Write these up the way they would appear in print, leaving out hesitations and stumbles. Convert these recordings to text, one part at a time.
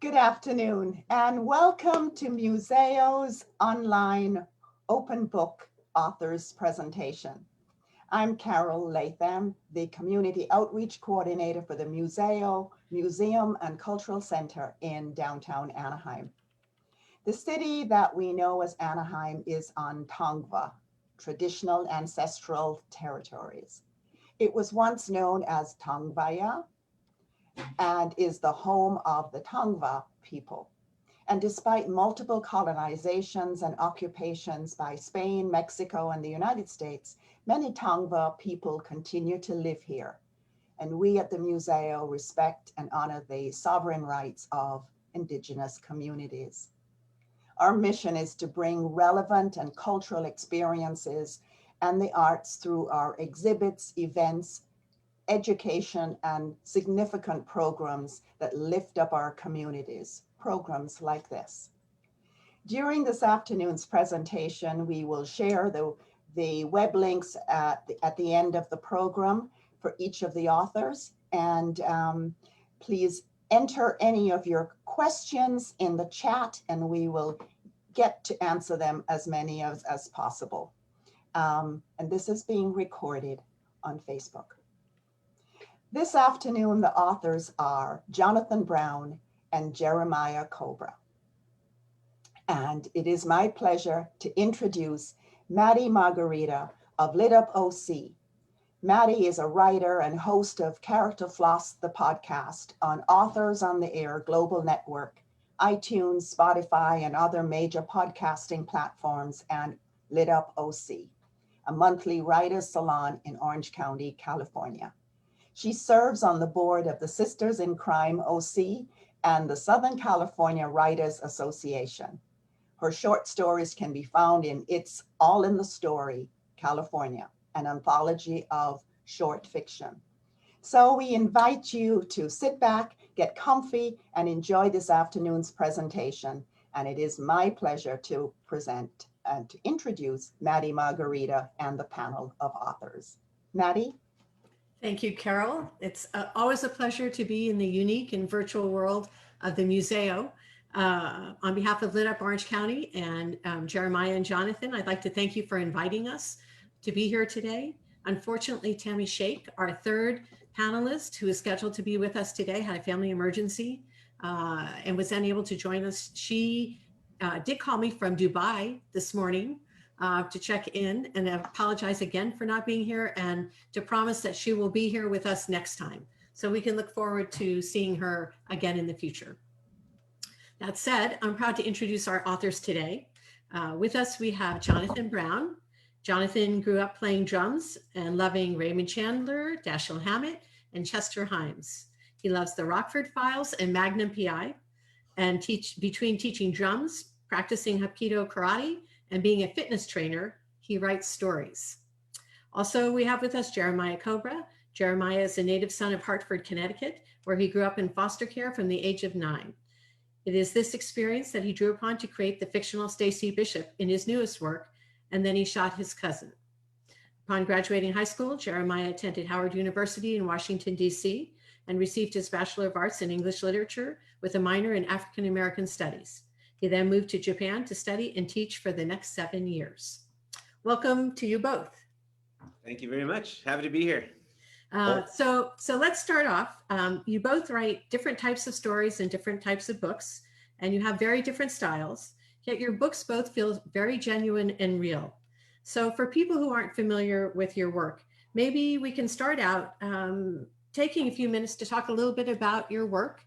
Good afternoon and welcome to Museo's online open book authors presentation. I'm Carol Latham, the Community Outreach Coordinator for the Muzeo Museum and Cultural Center in downtown Anaheim. The city that we know as Anaheim is on Tongva, traditional ancestral territories. It was once known as Tongvaya and is the home of the Tongva people. And despite multiple colonizations and occupations by Spain, Mexico, and the United States, many Tongva people continue to live here. And we at the Museo respect and honor the sovereign rights of Indigenous communities. Our mission is to bring relevant and cultural experiences and the arts through our exhibits, events, education, and significant programs that lift up our communities, programs like this. During this afternoon's presentation, we will share the web links at the end of the program for each of the authors. And please enter any of your questions in the chat and we will get to answer them as many as possible. And this is being recorded on Facebook. This afternoon, the authors are Jonathan Brown and Jeremiah Cobra. And it is my pleasure to introduce Maddie Margarita of Lit Up OC. Maddie is a writer and host of Character Floss, the podcast on Authors on the Air Global Network, iTunes, Spotify, and other major podcasting platforms, and Lit Up OC, a monthly writers' salon in Orange County, California. She serves on the board of the Sisters in Crime OC and the Southern California Writers Association. Her short stories can be found in It's All in the Story, California, an anthology of short fiction. So we invite you to sit back, get comfy, and enjoy this afternoon's presentation. And it is my pleasure to present and to introduce Maddie Margarita and the panel of authors. Maddie? Thank you, Carol. It's always a pleasure to be in the unique and virtual world of the Museo. On behalf of Lit Up Orange County and Jeremiah and Jonathan, I'd like to thank you for inviting us to be here today. Unfortunately, Tammy Sheikh, our third panelist who is scheduled to be with us today, had a family emergency and was unable to join us. She did call me from Dubai this morning to check in and apologize again for not being here and to promise that she will be here with us next time. So we can look forward to seeing her again in the future. That said, I'm proud to introduce our authors today. With us, we have Jonathan Brown. Jonathan grew up playing drums and loving Raymond Chandler, Dashiell Hammett, and Chester Himes. He loves the Rockford Files and Magnum PI, and between teaching drums, practicing Hapkido karate, and being a fitness trainer, he writes stories. Also, we have with us Jeremiah Cobra. Jeremiah is a native son of Hartford, Connecticut, where he grew up in foster care from the age of 9. It is this experience that he drew upon to create the fictional Stacy Bishop in his newest work, and then he shot his cousin. Upon graduating high school, Jeremiah attended Howard University in Washington, D.C., and received his Bachelor of Arts in English Literature with a minor in African American Studies. He then moved to Japan to study and teach for the next 7 years. Welcome to you both. Thank you very much. Happy to be here. So let's start off. You both write different types of stories and different types of books, and you have very different styles, yet your books both feel very genuine and real. So for people who aren't familiar with your work, maybe we can start out taking a few minutes to talk a little bit about your work,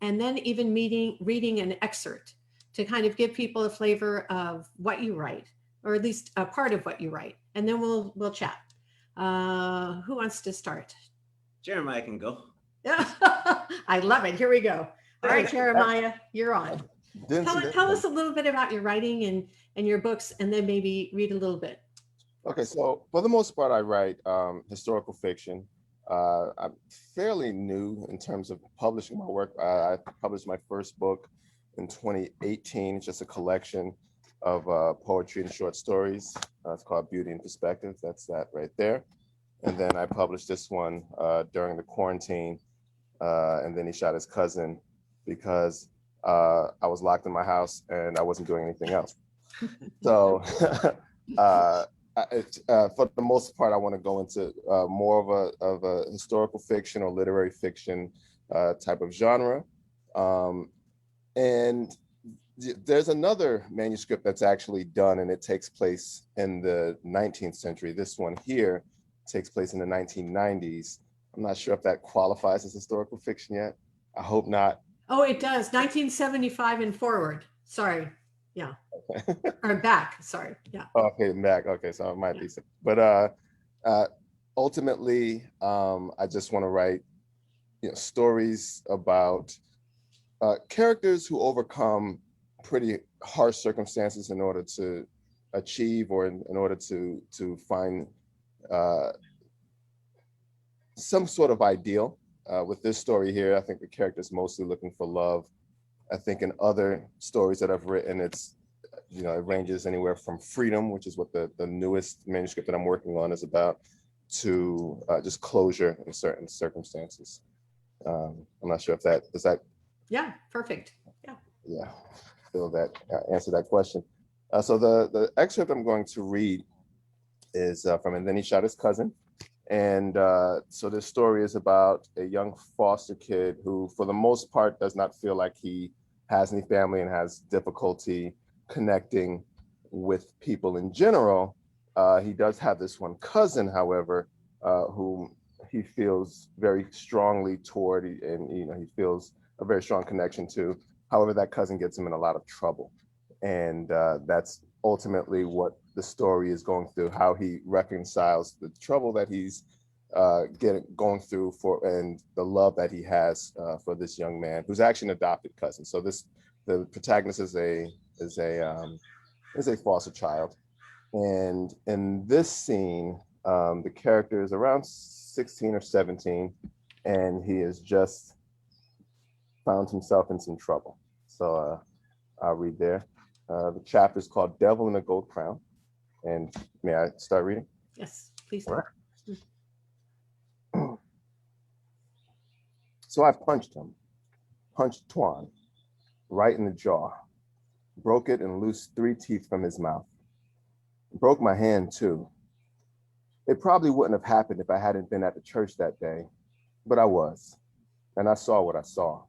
and then even reading an excerpt to kind of give people a flavor of what you write, or at least a part of what you write, and then we'll chat. Who wants to start? Jeremiah can go. I love it. Here we go. All right, Jeremiah, you're on. Tell us a little bit about your writing and your books, and then maybe read a little bit. Okay, so for the most part, I write historical fiction. I'm fairly new in terms of publishing my work. I published my first book in 2018. It's just a collection of poetry and short stories. It's called Beauty and Perspective. That's that right there. And then I published this one during the quarantine. And then he shot his cousin because I was locked in my house and I wasn't doing anything else. So for the most part, I want to go into more of a historical fiction or literary fiction type of genre. And there's another manuscript that's actually done, and it takes place in the 19th century. This one here takes place in the 1990s. I'm not sure if that qualifies as historical fiction yet. I hope not. Oh, it does. 1975 and forward. Sorry. Yeah. Or back. Sorry. Yeah. Okay, back. Okay, so it might be. But ultimately, I just want to write, stories about characters who overcome pretty harsh circumstances in order to achieve, or in order to find some sort of ideal. With this story here, I think the character is mostly looking for love. I think in other stories that I've written, it's, it ranges anywhere from freedom, which is what the newest manuscript that I'm working on is about, to just closure in certain circumstances. I'm not sure if does that. Yeah, perfect. Yeah, feel that answer that question. So the excerpt I'm going to read is from And Then He Shot His Cousin. And so this story is about a young foster kid who, for the most part, does not feel like he has any family and has difficulty connecting with people in general. He does have this one cousin, however, whom he feels very strongly toward, and he feels a very strong connection to. However, that cousin gets him in a lot of trouble, and that's ultimately what the story is going through, how he reconciles the trouble that he's going through and the love that he has for this young man who's actually an adopted cousin. So the protagonist is a foster child, and in this scene, the character is around 16 or 17, and he has just found himself in some trouble. So I'll read there. The chapter is called Devil in a Gold Crown. And may I start reading? Yes, please. Right. So I punched Tuan right in the jaw, broke it and loosed 3 teeth from his mouth. Broke my hand too. It probably wouldn't have happened if I hadn't been at the church that day, but I was, and I saw what I saw.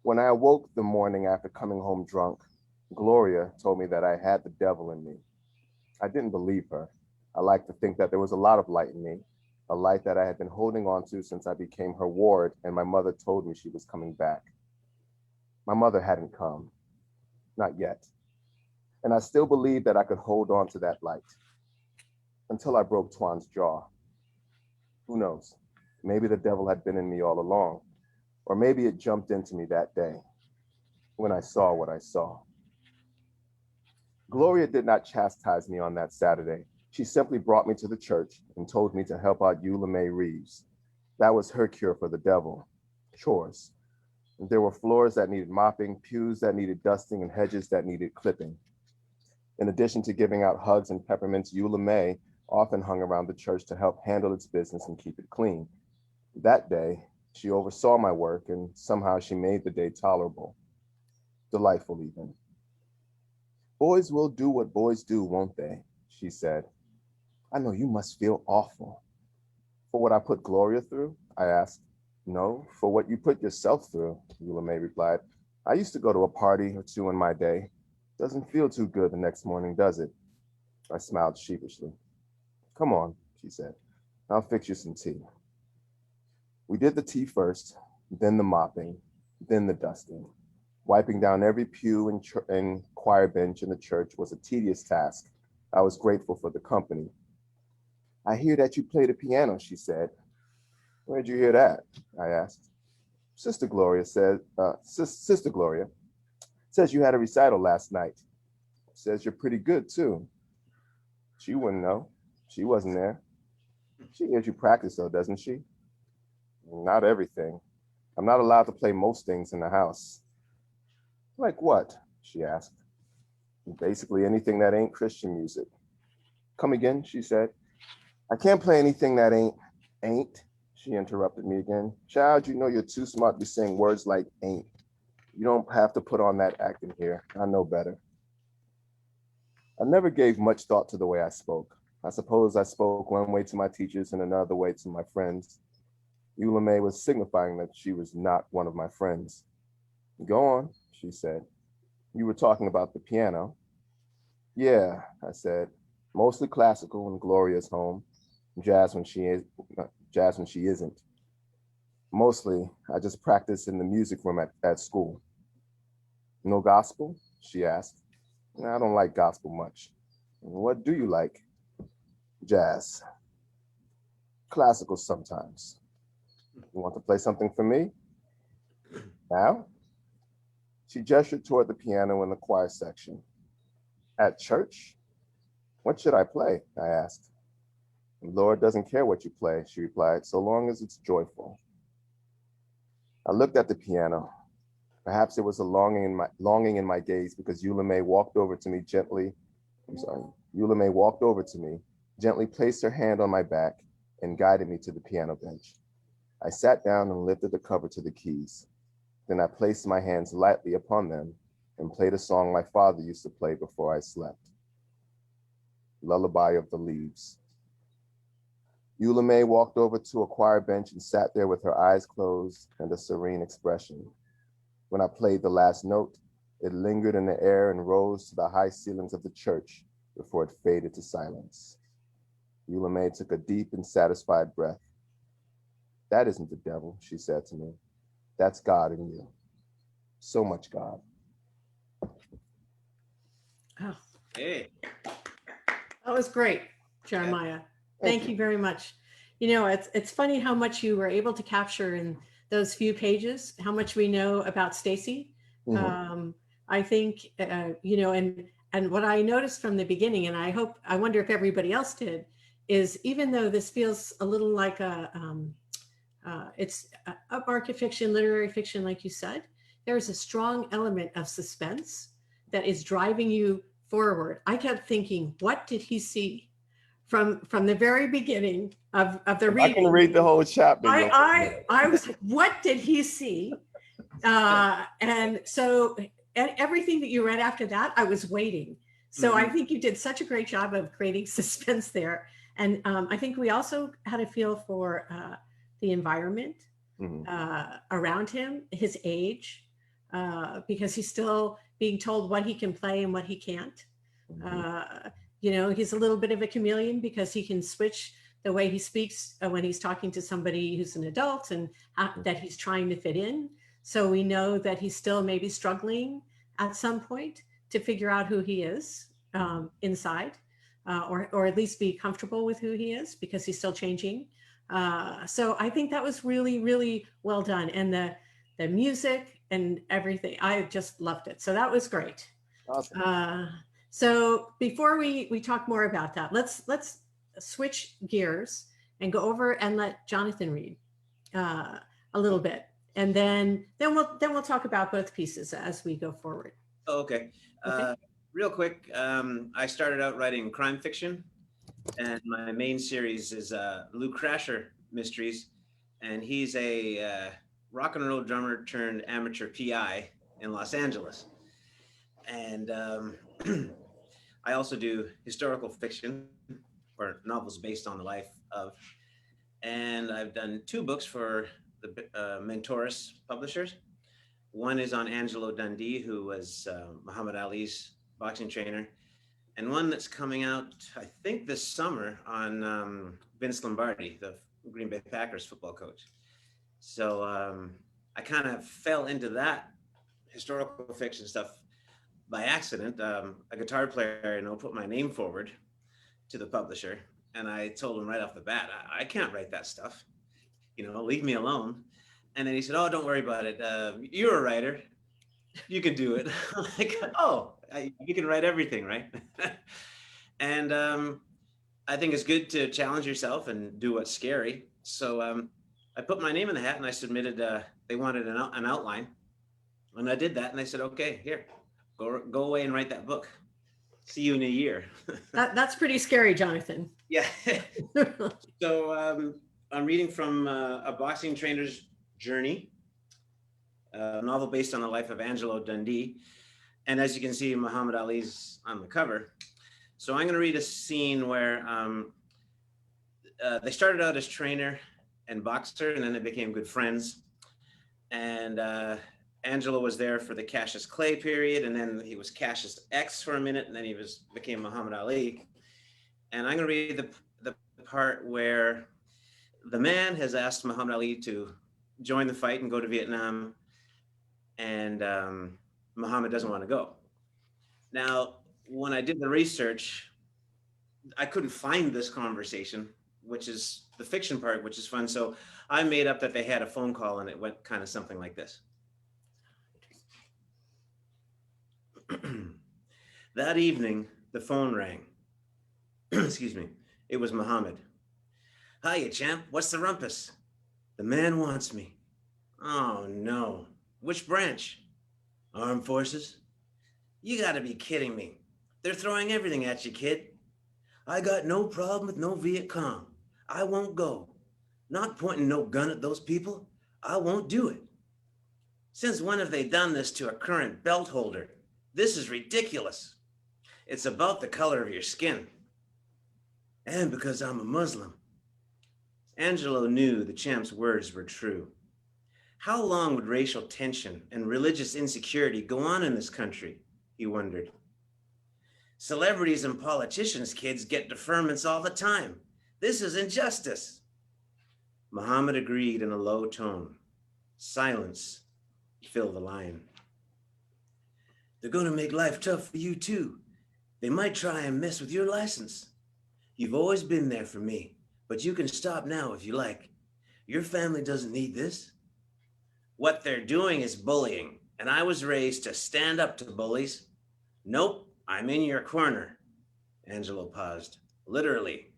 When I awoke the morning after coming home drunk, Gloria told me that I had the devil in me. I didn't believe her. I like to think that there was a lot of light in me, a light that I had been holding on to since I became her ward and my mother told me she was coming back. My mother hadn't come, not yet. And I still believed that I could hold on to that light until I broke Tuan's jaw. Who knows? Maybe the devil had been in me all along, or maybe it jumped into me that day when I saw what I saw. Gloria did not chastise me on that Saturday. She simply brought me to the church and told me to help out Eula May Reeves. That was her cure for the devil, chores. There were floors that needed mopping, pews that needed dusting, and hedges that needed clipping. In addition to giving out hugs and peppermints, Eula May often hung around the church to help handle its business and keep it clean. That day, she oversaw my work and somehow she made the day tolerable, delightful even. Boys will do what boys do, won't they? She said. I know you must feel awful. For what I put Gloria through? I asked. No, for what you put yourself through, Eula May replied. I used to go to a party or two in my day. Doesn't feel too good the next morning, does it? I smiled sheepishly. Come on, she said. I'll fix you some tea. We did the tea first, then the mopping, then the dusting. Wiping down every pew and choir bench in the church was a tedious task. I was grateful for the company. I hear that you play the piano, she said. Where'd you hear that? I asked. Sister Gloria says you had a recital last night. Says you're pretty good too. She wouldn't know. She wasn't there. She hears you practice though, doesn't she? Not everything. I'm not allowed to play most things in the house. Like what? She asked. Basically anything that ain't Christian music. Come again, she said. I can't play anything that ain't, she interrupted me again. Child, you know you're too smart to be saying words like ain't. You don't have to put on that acting here. I know better. I never gave much thought to the way I spoke. I suppose I spoke one way to my teachers and another way to my friends. Eula May was signifying that she was not one of my friends. Go on, she said. You were talking about the piano. Yeah, I said. Mostly classical in Gloria's home. Jazz when she isn't. Mostly, I just practice in the music room at school. No gospel? She asked. I don't like gospel much. What do you like? Jazz. Classical sometimes. You want to play something for me? Now? She gestured toward the piano in the choir section. At church? What should I play? I asked. The Lord doesn't care what you play, she replied, so long as it's joyful. I looked at the piano. Perhaps it was a longing in my gaze because Eula May walked over to me, gently placed her hand on my back and guided me to the piano bench. I sat down and lifted the cover to the keys. Then I placed my hands lightly upon them and played a song my father used to play before I slept. Lullaby of the Leaves. Eula May walked over to a choir bench and sat there with her eyes closed and a serene expression. When I played the last note, it lingered in the air and rose to the high ceilings of the church before it faded to silence. Eula May took a deep and satisfied breath. That isn't the devil, she said to me. That's God in you. So much God. Oh, Hey. that was great, Jeremiah. Thank you very much. You know, it's funny how much you were able to capture in those few pages, how much we know about Stacy. Mm-hmm. I think, you know, and what I noticed from the beginning, and I wonder if everybody else did, is even though this feels a little like it's a market fiction, literary fiction, like you said, there's a strong element of suspense that is driving you forward. I kept thinking, what did he see from the very beginning of the reading? I can read the whole chapter. I was like, what did he see? And so everything that you read after that, I was waiting. So I think you did such a great job of creating suspense there. And I think we also had a feel for the environment around him, his age, because he's still being told what he can play and what he can't. You know, he's a little bit of a chameleon because he can switch the way he speaks when he's talking to somebody who's an adult and that he's trying to fit in. So we know that he's still maybe struggling at some point to figure out who he is inside, or at least be comfortable with who he is because he's still changing. So I think that was really, really well done. And the music and everything, I just loved it. So that was great. Awesome. So before we talk more about that, let's switch gears and go over and let Jonathan read a little bit, and then we'll talk about both pieces as we go forward. Okay. Real quick, I started out writing crime fiction, and my main series is Lou Crasher Mysteries, and he's a rock and roll drummer turned amateur PI in Los Angeles. And I also do historical fiction or novels based on the life of, and I've done 2 books for the Mentoris publishers. One is on Angelo Dundee, who was Muhammad Ali's boxing trainer, and one that's coming out, I think, this summer on Vince Lombardi, the Green Bay Packers football coach. So I kind of fell into that historical fiction stuff by accident. A guitar player, put my name forward to the publisher, and I told him right off the bat, I can't write that stuff. Leave me alone. And then he said, "Oh, don't worry about it. You're a writer. You can do it." I'm like, "Oh, you can write everything, right?" And I think it's good to challenge yourself and do what's scary. So I put my name in the hat and I submitted. They wanted an outline, and I did that. And they said, "Okay, here, go away and write that book. See you in a year." That's pretty scary, Jonathan. Yeah. So I'm reading from a boxing trainer's journey. a novel based on the life of Angelo Dundee. And as you can see, Muhammad Ali's on the cover. So I'm going to read a scene where they started out as trainer and boxer, and then they became good friends. And Angelo was there for the Cassius Clay period, and then he was Cassius X for a minute, and then he became Muhammad Ali. And I'm going to read the part where the man has asked Muhammad Ali to join the fight and go to Vietnam, and Muhammad doesn't want to go. Now, when I did the research, I couldn't find this conversation, which is the fiction part, which is fun. So I made up that they had a phone call, and it went kind of something like this. That evening, the phone rang. Excuse me. It was Muhammad. Hiya, champ. What's the rumpus? The man wants me. Oh, no. Which branch? Armed Forces? You gotta be kidding me. They're throwing everything at you, kid. I got no problem with no Viet Cong. I won't go. Not pointing no gun at those people. I won't do it. Since when have they done this to a current belt holder? This is ridiculous. It's about the color of your skin. And because I'm a Muslim. Angelo knew the champ's words were true. How long would racial tension and religious insecurity go on in this country? He wondered. Celebrities and politicians' kids get deferments all the time. This is injustice. Muhammad agreed in a low tone. Silence filled the line. They're going to make life tough for you too. They might try and mess with your license. You've always been there for me, but you can stop now if you like. Your family doesn't need this. What they're doing is bullying, and I was raised to stand up to bullies. Nope, I'm in your corner. Angelo paused. Literally.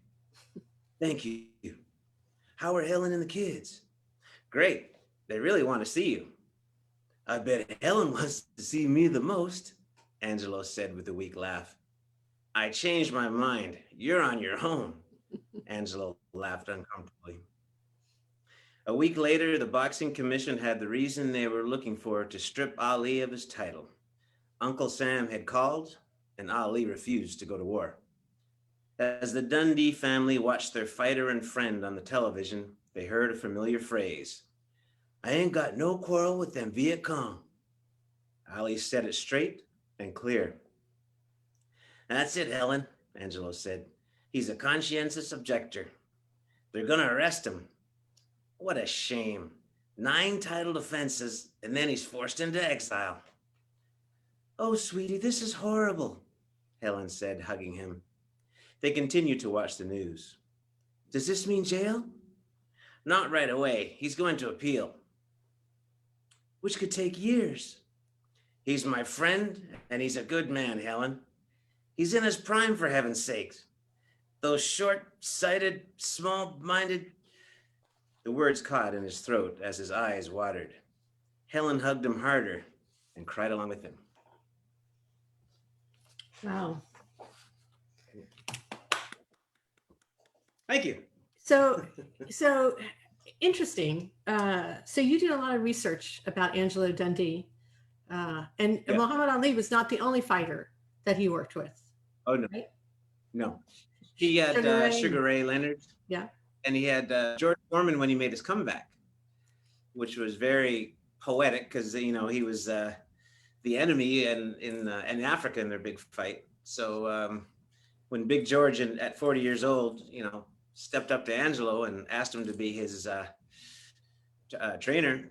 Thank you. How are Helen and the kids? Great. They really want to see you. I bet Helen wants to see me the most, Angelo said with a weak laugh. I changed my mind. You're on your own. Angelo laughed uncomfortably. A week later, the Boxing Commission had the reason they were looking for to strip Ali of his title. Uncle Sam had called, and Ali refused to go to war. As the Dundee family watched their fighter and friend on the television, they heard a familiar phrase. I ain't got no quarrel with them Viet Cong. Ali said it straight and clear. That's it, Helen, Angelo said. He's a conscientious objector. They're going to arrest him. What a shame. 9 titled offenses, and then he's forced into exile. Oh, sweetie, this is horrible, Helen said, hugging him. They continued to watch the news. Does this mean jail? Not right away. He's going to appeal. Which could take years. He's my friend, and he's a good man, Helen. He's in his prime, for heaven's sakes. Those short-sighted, small-minded... The words caught in his throat as his eyes watered. Helen hugged him harder and cried along with him. Wow. Thank you. So interesting. So you did a lot of research about Angelo Dundee, and Yeah. Muhammad Ali was not the only fighter that he worked with. Oh, no. Right? No. He had Sugar Ray Leonard. Yeah. And he had George Foreman when he made his comeback, which was very poetic because, you know, he was the enemy in Africa in their big fight. So when Big George at 40 years old, you know, stepped up to Angelo and asked him to be his trainer,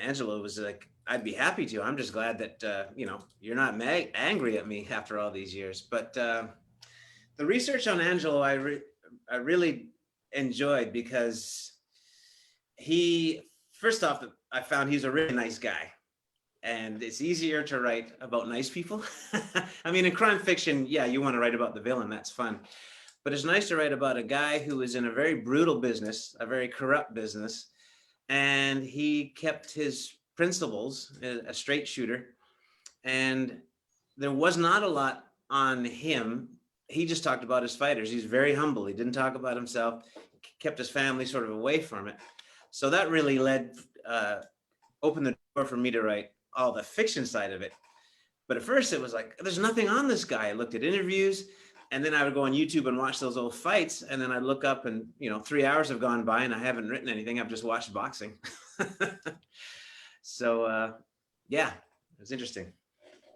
Angelo was like, I'd be happy to. I'm just glad that, you know, you're not angry at me after all these years. But the research on Angelo, I really enjoyed because first off, I found he's a really nice guy. And it's easier to write about nice people. I mean, in crime fiction, yeah, you want to write about the villain, that's fun. But it's nice to write about a guy who is in a very brutal business, a very corrupt business, and he kept his principles, a straight shooter, and there was not a lot on him. He just talked about his fighters. He's very humble. He didn't talk about himself, kept his family sort of away from it. So that really led opened the door for me to write all the fiction side of it. But at first it was like, there's nothing on this guy. I looked at interviews, and then I would go on YouTube and watch those old fights. And then I'd look up and, 3 hours have gone by and I haven't written anything. I've just watched boxing. So, yeah, it was interesting.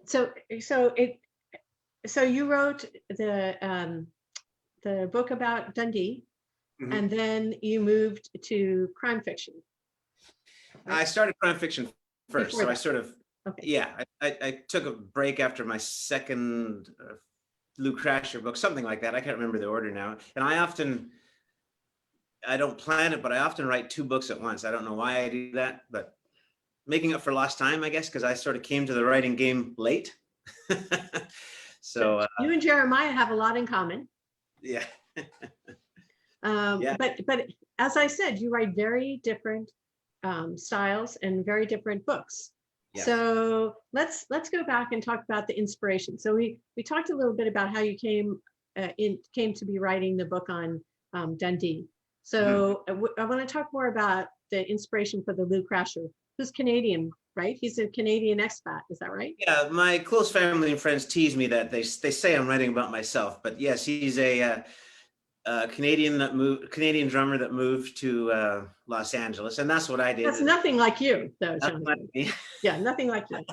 So you wrote the book about Dundee, Mhm. and then you moved to crime fiction. I started crime fiction first. Before So I that. sort of, Okay. yeah, I took a break after my second Lou Crasher book, something like that. I can't remember the order now. And I don't plan it, but I often write 2 books at once. I don't know why I do that, but making up for lost time, I guess, because I sort of came to the writing game late. So you and Jeremiah have a lot in common. yeah. Yeah. But as I said, you write very different styles and very different books. Yes. So let's go back and talk about the inspiration. So we talked a little bit about how you came to be writing the book on Dundee. So I want to talk more about the inspiration for the Lou Crasher, who's Canadian, right? He's a Canadian expat. Is that right? Yeah, my close family and friends tease me that they say I'm writing about myself, but yes, he's a Canadian drummer that moved to Los Angeles, and that's what I did. That's nothing like you, though, Jonathan. Yeah, nothing like you.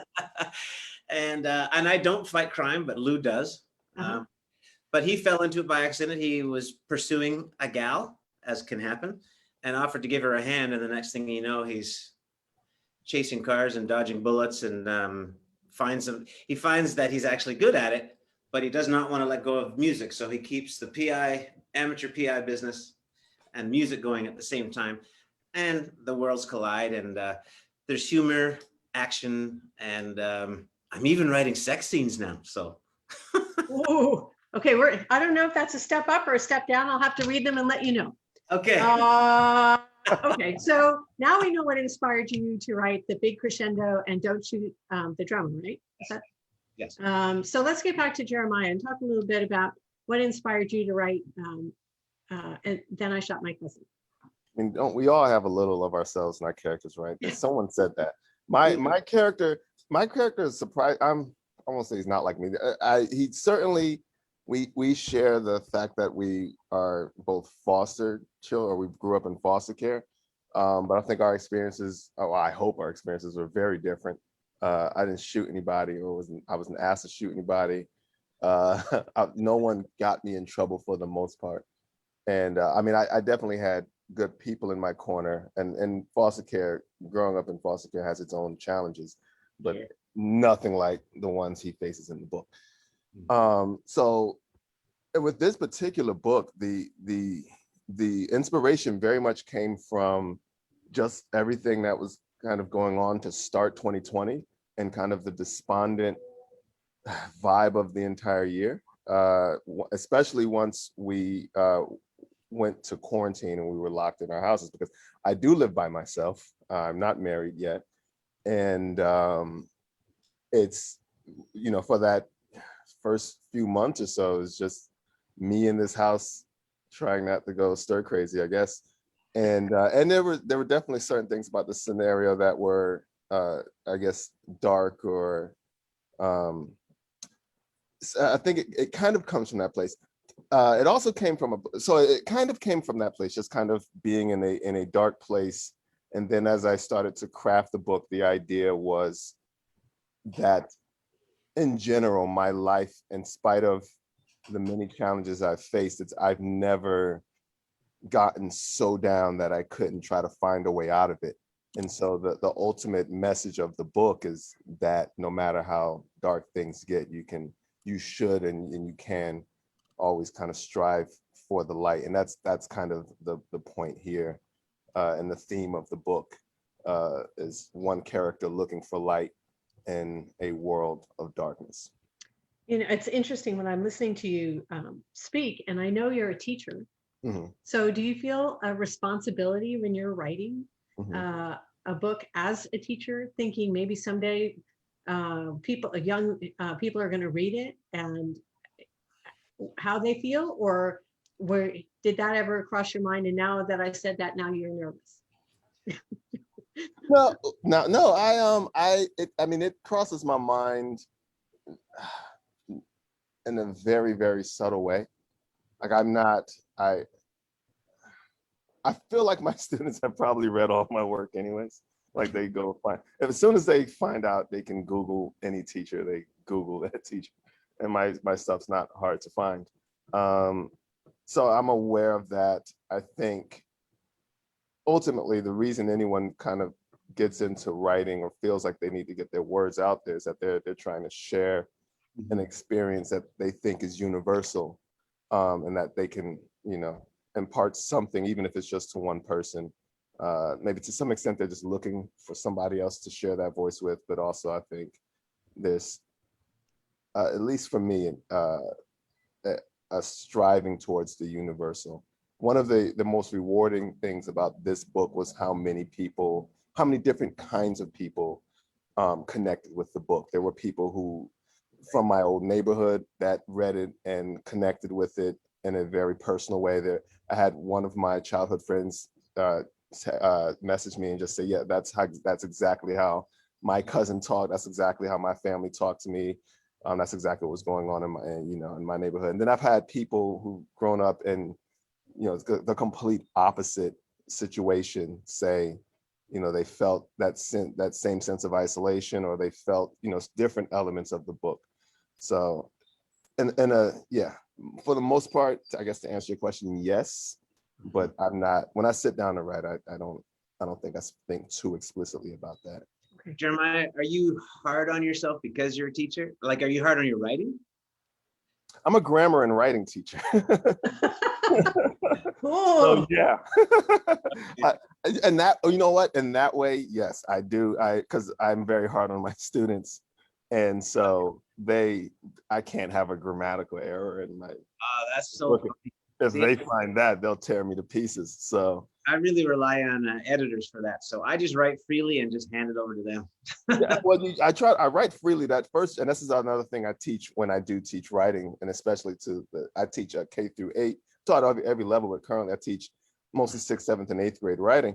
And I don't fight crime, but Lou does. But he fell into it by accident. He was pursuing a gal, as can happen, and offered to give her a hand. And the next thing you know, he's chasing cars and dodging bullets, and he finds that he's actually good at it, but he does not want to let go of music. So he keeps the amateur PI business and music going at the same time. And the worlds collide, and there's humor, action, and I'm even writing sex scenes now. So. Ooh, okay, I don't know if that's a step up or a step down. I'll have to read them and let you know. Okay. Okay, so now we know what inspired you to write The Big Crescendo and Don't Shoot the Drummer, right? Is that? Yes. So let's get back to Jeremiah and talk a little bit about what inspired you to write And Then I Shot My Cousin. I mean, don't we all have a little of ourselves in our characters, right? Someone said that. My character is surprised. I won't say he's not like me. He certainly, we share the fact that we are both foster children, or we grew up in foster care. But I think our experiences, I hope our experiences were very different. I didn't shoot anybody, or I wasn't asked to shoot anybody. No one got me in trouble for the most part. And I mean, I definitely had good people in my corner, and foster care, growing up in foster care has its own challenges, but nothing like the ones he faces in the book. So with this particular book, the inspiration very much came from just everything that was kind of going on to start 2020, and kind of the despondent vibe of the entire year, especially once we went to quarantine and we were locked in our houses, because I do live by myself. I'm not married yet. And it's, for that first few months or so, it's just me in this house trying not to go stir crazy, I guess. And there were definitely certain things about the scenario that were, I guess, dark, or I think it kind of comes from that place. It also came from that place, just kind of being in a dark place. And then as I started to craft the book, the idea was that in general, my life, in spite of the many challenges I've faced, I've never gotten so down that I couldn't try to find a way out of it. And so the ultimate message of the book is that no matter how dark things get, you should and you can always kind of strive for the light. And that's kind of the point here. And the theme of the book is one character looking for light in a world of darkness. It's interesting when I'm listening to you speak, and I know you're a teacher. Mm-hmm. So do you feel a responsibility when you're writing a book as a teacher, thinking maybe someday young people are going to read it, and how they feel, or did that ever cross your mind? And now that I said that, now you're nervous? No. I mean, it crosses my mind in a very, very subtle way. Like I feel like my students have probably read all my work anyways. Like they go find, as soon as they find out they can Google any teacher, they Google that teacher. And my stuff's not hard to find. Um, so I'm aware of that. I think ultimately the reason anyone kind of gets into writing or feels like they need to get their words out there is that they're trying to share an experience that they think is universal, and that they can, impart something, even if it's just to one person. Maybe to some extent, they're just looking for somebody else to share that voice with. But also, I think there's, at least for me, a striving towards the universal. One of the most rewarding things about this book was how many different kinds of people connected with the book. There were people who, from my old neighborhood, that read it and connected with it in a very personal way. I had one of my childhood friends message me and just say, yeah, that's exactly how my cousin talked. That's exactly how my family talked to me. That's exactly what was going on in my neighborhood. And then I've had people who've grown up in, the complete opposite situation say, they felt that same sense of isolation, or they felt, different elements of the book. So, and yeah, for the most part, I guess to answer your question, yes, but I'm not, when I sit down to write, I don't think I think too explicitly about that. Jeremiah, are you hard on yourself because you're a teacher? Like, are you hard on your writing? I'm a grammar and writing teacher. Cool. So yeah. And that, you know what? In that way, yes, I do. Because I'm very hard on my students. And so I can't have a grammatical error in my. That's so funny. If they find that, they'll tear me to pieces. So I really rely on editors for that. So I just write freely and just hand it over to them. yeah, well, I write freely that first, and this is another thing I teach when I do teach writing, and especially I teach K through 8, taught every level, but currently I teach mostly 6th, 7th, and 8th grade writing.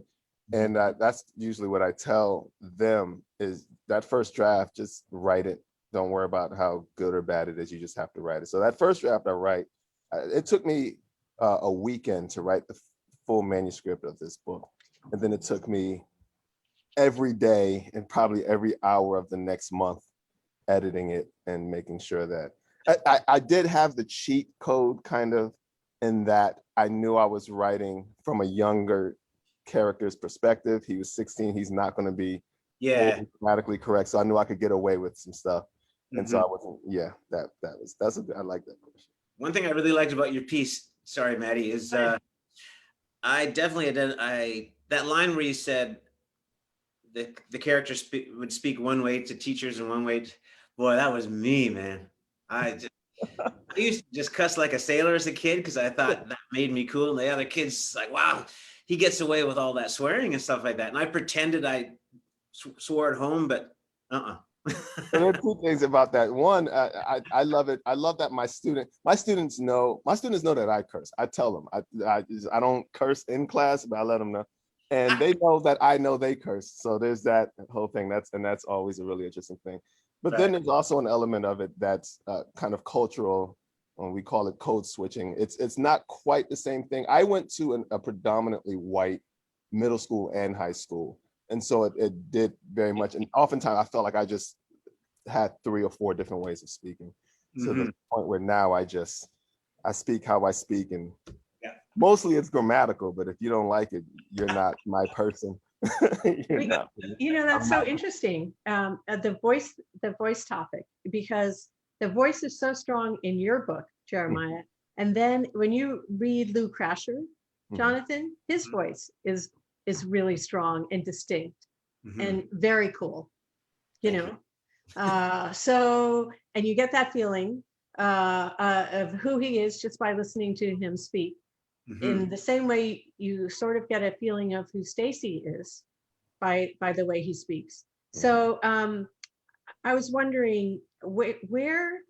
And that's usually what I tell them is that first draft, just write it. Don't worry about how good or bad it is. You just have to write it. So that first draft I write, it took me a weekend to write the full manuscript of this book. And then it took me every day and probably every hour of the next month editing it and making sure that I did have the cheat code kind of, in that I knew I was writing from a younger character's perspective. He was 16. He's not going to be grammatically correct. So I knew I could get away with some stuff. And so I wasn't, I like that question. One thing I really liked about your piece, sorry, Maddie, is I definitely that line where you said the character would speak one way to teachers and one way boy, that was me, man. I used to just cuss like a sailor as a kid because I thought that made me cool. And the other kids like, wow, he gets away with all that swearing and stuff like that. And I pretended I swore at home, but There are two things about that. One, I love it. I love that my students know that I curse. I tell them I don't curse in class, but I let them know, and they know that I know they curse. So there's that whole thing. That's always a really interesting thing. But then there's also an element of it that's kind of cultural. We call it code switching. It's not quite the same thing. I went to a predominantly white middle school and high school. And so it did very much. And oftentimes I felt like I just had 3 or 4 different ways of speaking. So the point where now I speak how I speak, and mostly it's grammatical, but if you don't like it, you're not my person. That's so interesting. The voice topic, because the voice is so strong in your book, Jeremiah. And then when you read Lou Crasher, Jonathan, his voice is really strong and distinct and very cool, so, and you get that feeling of who he is just by listening to him speak. In the same way you sort of get a feeling of who Stacy is by the way he speaks. So I was wondering where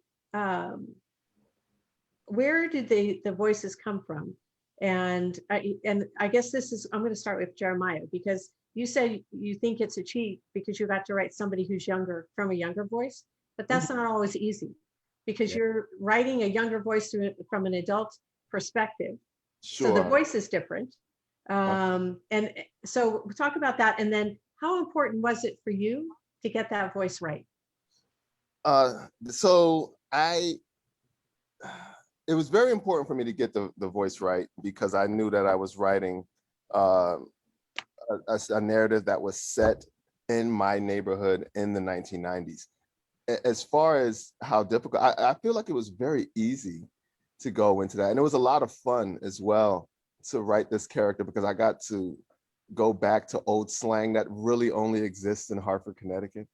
did the voices come from? And I guess I'm going to start with Jeremiah, because you said you think it's a cheat because you got to write somebody who's younger from a younger voice, but that's not always easy because Yeah. you're writing a younger voice from an adult perspective. So the Sure. voice is different. And so we'll talk about that. And then how important was it for you to get that voice right? So it was very important for me to get the voice right because I knew that I was writing a narrative that was set in my neighborhood in the 1990s. As far as how difficult, I feel like it was very easy to go into that. And it was a lot of fun as well to write this character because I got to go back to old slang that really only exists in Hartford, Connecticut.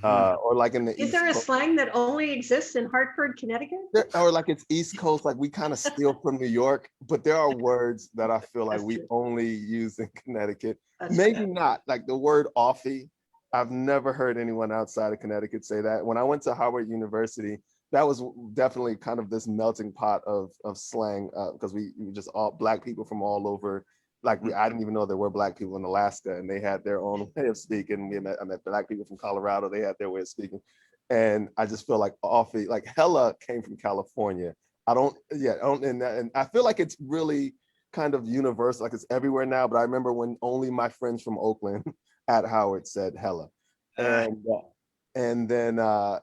Or like in the Is there a slang that only exists in Hartford, Connecticut? Or like it's East Coast, like we kind of steal from New York, but there are words that I feel like That's we true. only use in Connecticut. That's Maybe true. not, like the word offie. I've never heard anyone outside of Connecticut say that. When I went to Howard University, that was definitely kind of this melting pot of slang because we were just all Black people from all over. Like I didn't even know there were Black people in Alaska, and they had their own way of speaking. I met Black people from Colorado; they had their way of speaking, and I just feel like offie, like hella came from California. And I feel like it's really kind of universal, like it's everywhere now. But I remember when only my friends from Oakland at Howard said hella, and then I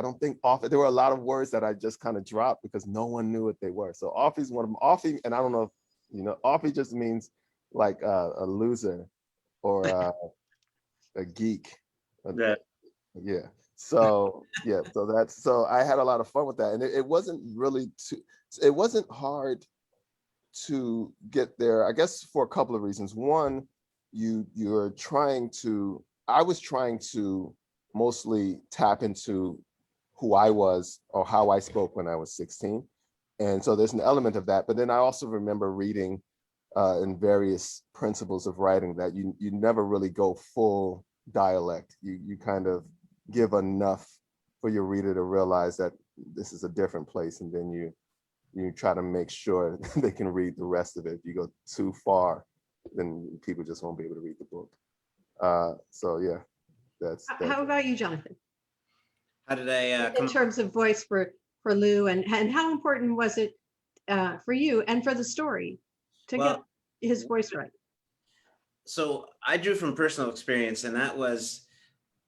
don't think offie. There were a lot of words that I just kind of dropped because no one knew what they were. So offie is one of them. Offie, and I don't know if you know, offie just means like a loser or a geek. Yeah. Yeah. So yeah, so I had a lot of fun with that, and it wasn't really it wasn't hard to get there. I guess for a couple of reasons. One, I was trying to mostly tap into who I was or how I spoke when I was 16, and so there's an element of that. But then I also remember reading in various principles of writing that you never really go full dialect. You kind of give enough for your reader to realize that this is a different place, and then you try to make sure they can read the rest of it. If you go too far, then people just won't be able to read the book. So yeah, that's How about you, Jonathan? How did I In terms of voice for Lou, and how important was it for you and for the story to get his voice right? So I drew from personal experience, and that was,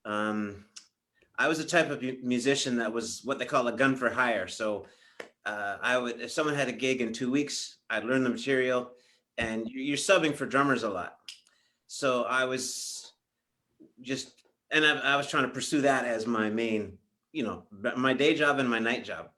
I was a type of musician that was what they call a gun for hire. So if someone had a gig in 2 weeks, I'd learn the material, and you're subbing for drummers a lot. So I was I was trying to pursue that as my main, my day job and my night job.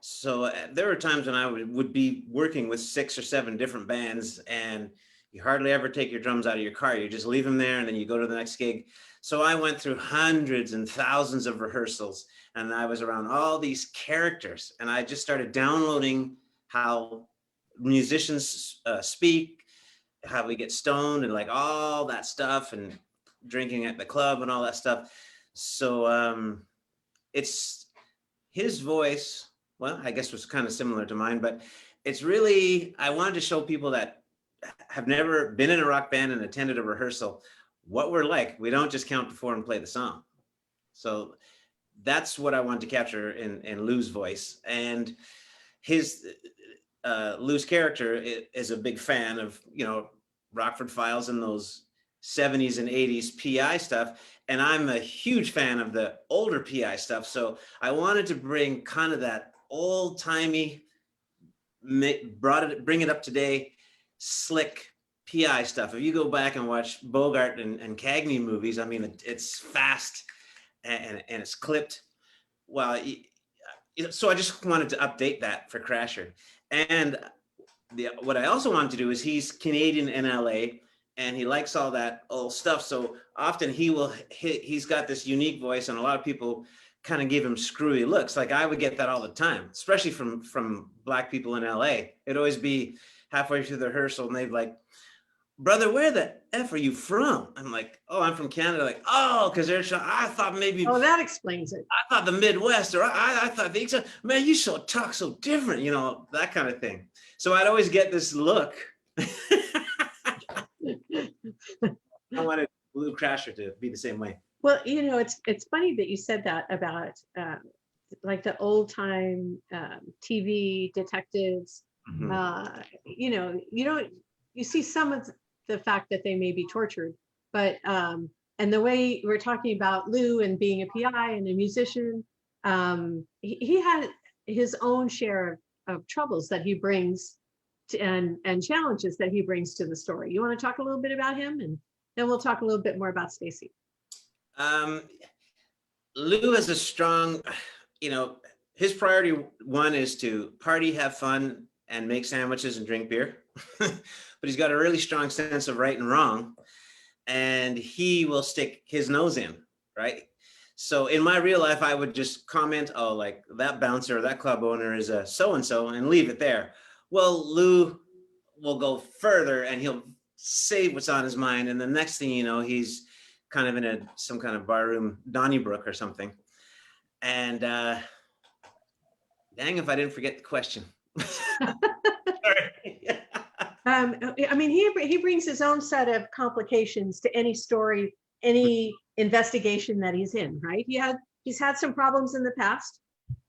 So there were times when I would be working with 6 or 7 different bands, and you hardly ever take your drums out of your car. You just leave them there, and then you go to the next gig. So I went through hundreds and thousands of rehearsals, and I was around all these characters, and I just started downloading how musicians speak, how we get stoned, and like all that stuff, and drinking at the club and all that stuff. So it's his voice. Well, I guess was kind of similar to mine, but it's really, I wanted to show people that have never been in a rock band and attended a rehearsal what we're like. We don't just count to 4 and play the song. So that's what I wanted to capture in Lou's voice. And his Lou's character is a big fan of, Rockford Files and those 70s and 80s PI stuff. And I'm a huge fan of the older PI stuff. So I wanted to bring kind of that old timey, bring it up today, slick PI stuff. If you go back and watch Bogart and Cagney movies, I mean, it's fast and it's clipped. Well, so I just wanted to update that for Crasher. And what I also wanted to do is he's Canadian in LA, and he likes all that old stuff. So often he's got this unique voice, and a lot of people kind of give him screwy looks. Like I would get that all the time, especially from Black people in LA. It'd always be halfway through the rehearsal, and they'd like, "Brother, where the F are you from?" I'm like, "Oh, I'm from Canada." Like, "Oh, because I thought maybe." Oh, that explains it. I thought the Midwest, or I thought man, you talk so different, that kind of thing. So I'd always get this look. I wanted Lou Crasher to be the same way. Well, it's funny that you said that about like the old time TV detectives. Mhm. You see some of the fact that they may be tortured, but and the way we're talking about Lou and being a PI and a musician, he had his own share of troubles that he brings to, and challenges that he brings to the story. You want to talk a little bit about him, and then we'll talk a little bit more about Stacy. Lou has a strong, his priority one is to party, have fun, and make sandwiches and drink beer. But he's got a really strong sense of right and wrong, and he will stick his nose in, right? So in my real life, I would just comment, oh, like that bouncer or that club owner is a so-and-so and leave it there. Well, Lou will go further and he'll say what's on his mind. And the next thing you know, he's kind of in some kind of barroom, Donnybrook or something. And dang if I didn't forget the question. Sorry. I mean, he brings his own set of complications to any story, any investigation that he's in, right? He's had some problems in the past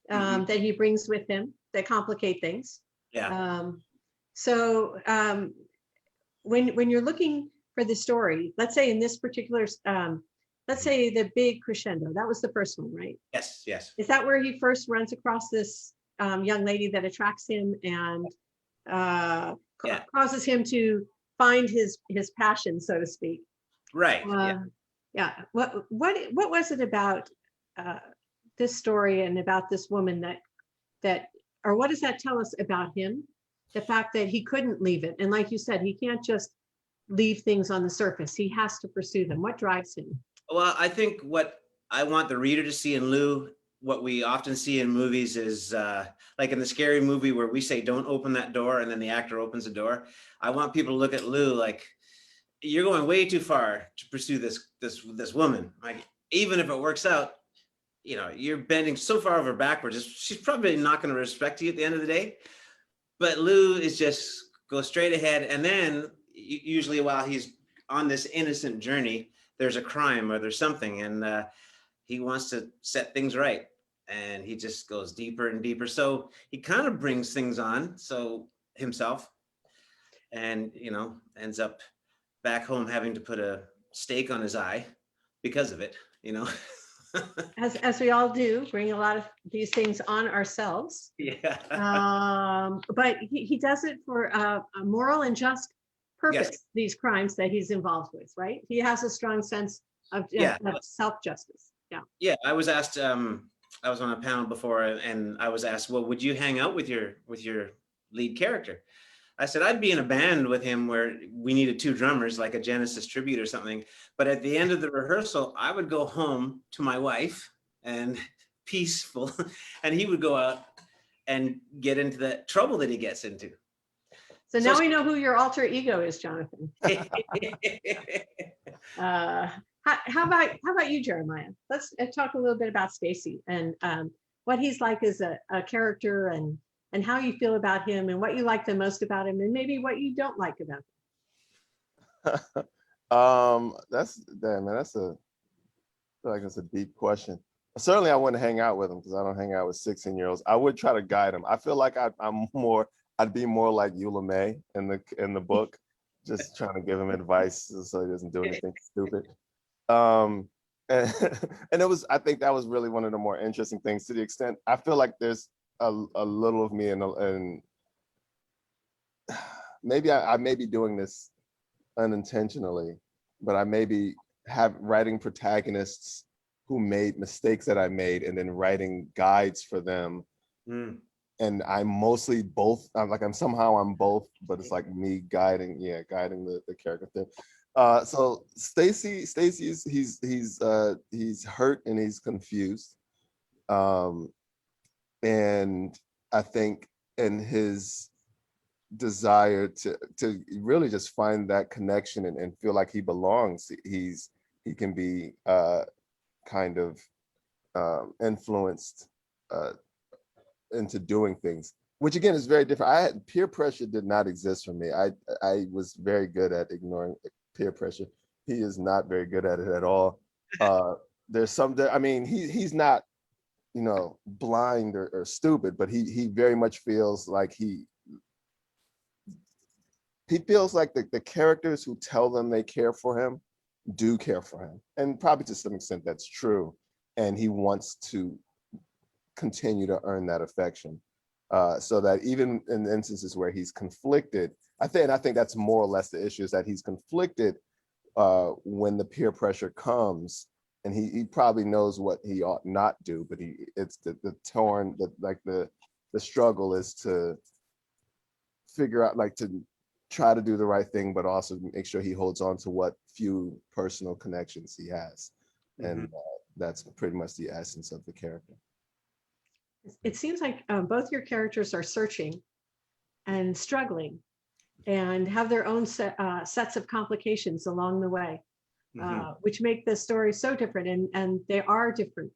that he brings with him that complicate things. Yeah. So when you're looking for the story, let's say in this particular, let's say the big crescendo, that was the first one, right? Yes. Is that where he first runs across this young lady that attracts him and causes him to find his passion, so to speak? Right. Yeah. What was it about this story and about this woman that or what does that tell us about him? The fact that he couldn't leave it, and like you said, he can't just leave things on the surface. He has to pursue them. What drives him? Well, I think what I want the reader to see in Lou, what we often see in movies is like in the scary movie where we say, don't open that door, and then the actor opens the door. I want people to look at Lou like, you're going way too far to pursue this woman. Like, even if it works out, you're bending so far over backwards. She's probably not going to respect you at the end of the day. But Lou is just go straight ahead. And then usually while he's on this innocent journey, there's a crime or there's something. And he wants to set things right. And he just goes deeper and deeper. So he kind of brings things on himself and, ends up back home having to put a stake on his eye because of it, As we all do, bring a lot of these things on ourselves. Yeah. But he does it for a moral and just purpose. Yes. These crimes that he's involved with, right? He has a strong sense of self-justice. Yeah. Yeah. I was asked. I was on a panel before, and I was asked, "Well, would you hang out with your lead character?" I said, I'd be in a band with him where we needed two drummers, like a Genesis tribute or something. But at the end of the rehearsal, I would go home to my wife and peaceful, and he would go out and get into the trouble that he gets into. So now we know who your alter ego is, Jonathan. How about you, Jeremiah? Let's talk a little bit about Stacy and what he's like as a character and how you feel about him and what you like the most about him and maybe what you don't like about him. That's a deep question. Certainly I wouldn't hang out with him because I don't hang out with 16-year-olds. I would try to guide him. I feel like I'd be more like Eula May in the book, just trying to give him advice so he doesn't do anything stupid. And I think that was really one of the more interesting things, to the extent I feel like there's a little of me and maybe I may be doing this unintentionally, but I may be writing protagonists who made mistakes that I made and then writing guides for them. And I'm mostly both. I'm both, but it's like me guiding the character thing. So Stacy's he's hurt and he's confused. And I think in his desire to really just find that connection and feel like he belongs, he can be kind of influenced into doing things, which again is very different. Peer pressure did not exist for me. I was very good at ignoring peer pressure. He is not very good at it at all. There's some, I mean, he's not, you know, blind or stupid, but he very much feels like he feels like the characters who tell them they care for him do care for him. And probably to some extent that's true. And he wants to continue to earn that affection. So that even in instances where he's conflicted, I think that's more or less the issue, is that he's conflicted when the peer pressure comes, and he probably knows what he ought not do, but it's the struggle is to figure out, like, to try to do the right thing, but also make sure he holds on to what few personal connections he has. And that's pretty much the essence of the character. It seems like both your characters are searching and struggling and have their own sets of complications along the way, which make the story so different. And they are different.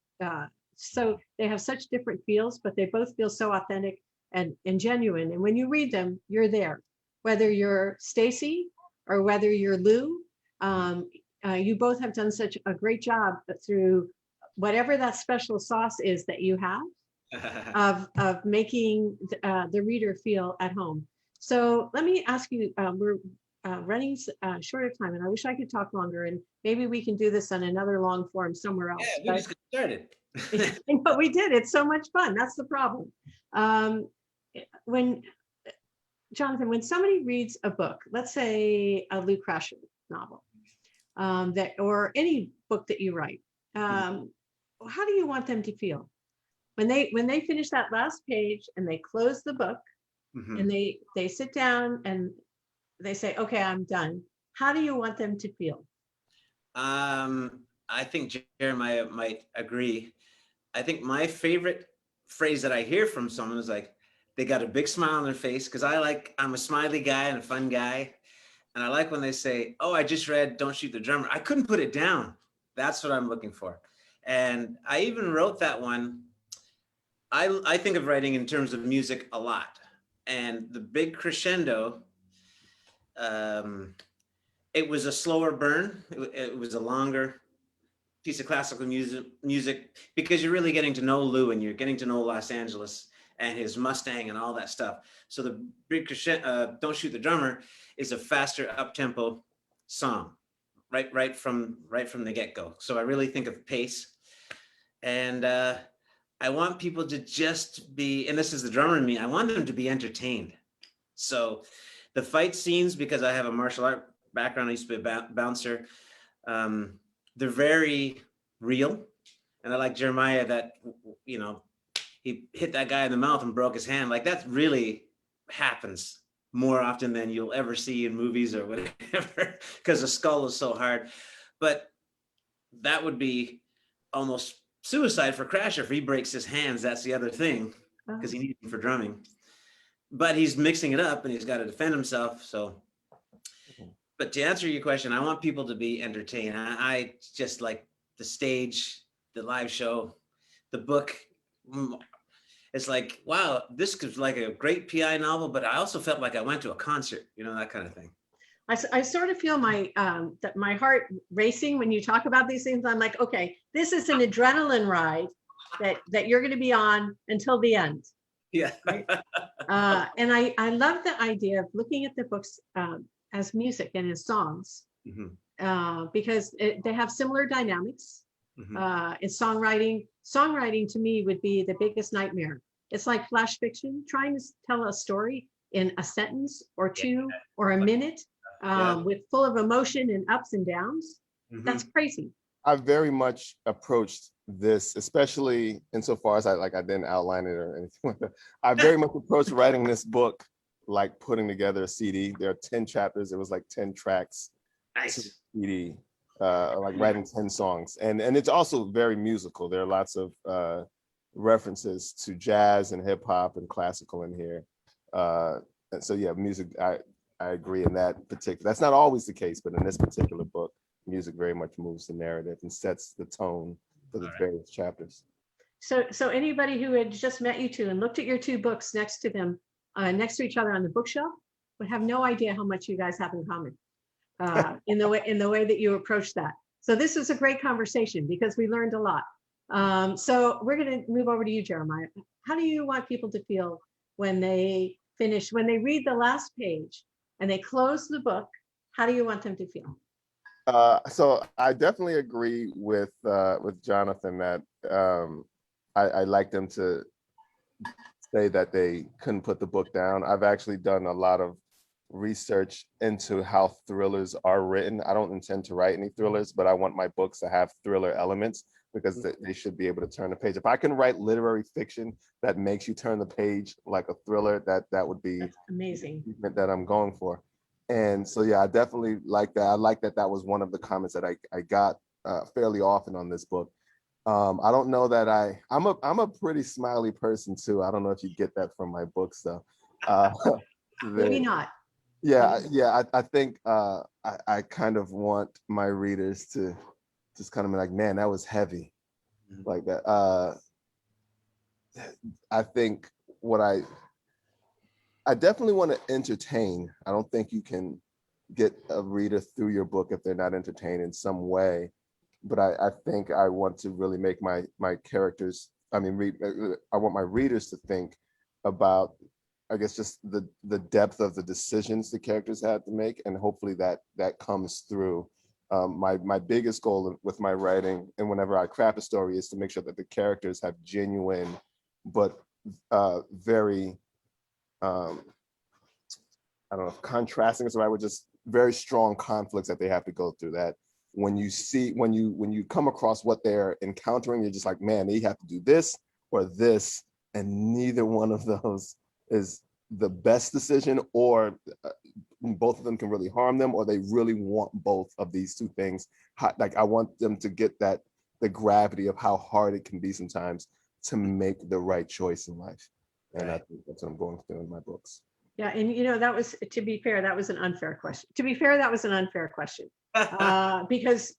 So they have such different feels, but they both feel so authentic and genuine. And when you read them, you're there. Whether you're Stacy or whether you're Lou, you both have done such a great job through whatever that special sauce is that you have of making the reader feel at home. So let me ask you, we're running short of time, and I wish I could talk longer, and maybe we can do this on another long form somewhere else. Yeah, we just got started. But we did. It's so much fun. That's the problem. Jonathan, when somebody reads a book, let's say a Lou Crasher novel, or any book that you write, how do you want them to feel when they finish that last page and they close the book and they sit down and they say, "Okay, I'm done"? How do you want them to feel? I think Jeremiah might agree. I think my favorite phrase that I hear from someone is like, they got a big smile on their face, because I'm a smiley guy and a fun guy. And I like when they say, "Oh, I just read Don't Shoot the Drummer. I couldn't put it down." That's what I'm looking for. And I even wrote that one. I think of writing in terms of music a lot. And the big crescendo, it was a slower burn. It was a longer piece of classical music, because you're really getting to know Lou, and you're getting to know Los Angeles and his Mustang and all that stuff. So the big crescendo, Don't Shoot the Drummer, is a faster up-tempo song, right from the get-go. So I really think of pace. And I want people to just be, and this is the drummer in me, I want them to be entertained. So the fight scenes, because I have a martial art background, I used to be a bouncer, they're very real. And I like Jeremiah that, you know, he hit that guy in the mouth and broke his hand. Like, that really happens more often than you'll ever see in movies or whatever, because the skull is so hard. But that would be almost suicide for Crasher if he breaks his hands. That's the other thing, because he needs him for drumming. But he's mixing it up and he's got to defend himself. So, but to answer your question, I want people to be entertained. I just like the stage, the live show, the book. It's like, wow, this is like a great PI novel, but I also felt like I went to a concert, you know, that kind of thing. I sort of feel my heart racing when you talk about these things. I'm like, okay, this is an adrenaline ride that you're going to be on until the end. Yeah. Right? And I love the idea of looking at the books as music and as songs, because they have similar dynamics. It's songwriting. Songwriting to me would be the biggest nightmare. It's like flash fiction, trying to tell a story in a sentence or two or a minute, with full of emotion and ups and downs. That's crazy. I very much approached this, especially insofar as I didn't outline it or anything like that. I very much approached writing this book like putting together a CD. There are 10 chapters. It was like 10 tracks. Nice. CD, like writing 10 songs. And it's also very musical. There are lots of references to jazz and hip hop and classical in here. And so yeah, music, I agree in that particular, that's not always the case, but in this particular book, music very much moves the narrative and sets the tone for the various chapters. So anybody who had just met you two and looked at your two books next to them, next to each other on the bookshelf, would have no idea how much you guys have in common. in the way that you approach that. So this was a great conversation because we learned a lot. So we're going to move over to you, Jeremiah. How do you want people to feel when they finish, when they read the last page and they close the book? How do you want them to feel? So I definitely agree with Jonathan that I like them to say that they couldn't put the book down. I've actually done a lot of research into how thrillers are written. I don't intend to write any thrillers, but I want my books to have thriller elements because they should be able to turn the page. If I can write literary fiction that makes you turn the page like a thriller, that would be That's amazing. That I'm going for. And so, yeah, I definitely like that. I like that that was one of the comments that I got fairly often on this book. I don't know that I'm a pretty smiley person too. I don't know if you get that from my books though. Maybe not. Yeah, I think I kind of want my readers to just kind of be like, man, that was heavy, like that. I think what I definitely want to entertain. I don't think you can get a reader through your book if they're not entertained in some way. But I think I want to really make my characters, I want my readers to think about, I guess, just the depth of the decisions the characters had to make, and hopefully that comes through. My biggest goal with my writing and whenever I craft a story is to make sure that the characters have genuine but very I don't know if contrasting is the right word, just very strong conflicts that they have to go through. That when you come across what they're encountering, you're just like, man, they have to do this or this, and neither one of those is the best decision, or both of them can really harm them, or they really want both of these two things. Like, I want them to get the gravity of how hard it can be sometimes to make the right choice in life. And I think that's what I'm going through in my books. Yeah, and that was, to be fair, that was an unfair question. Because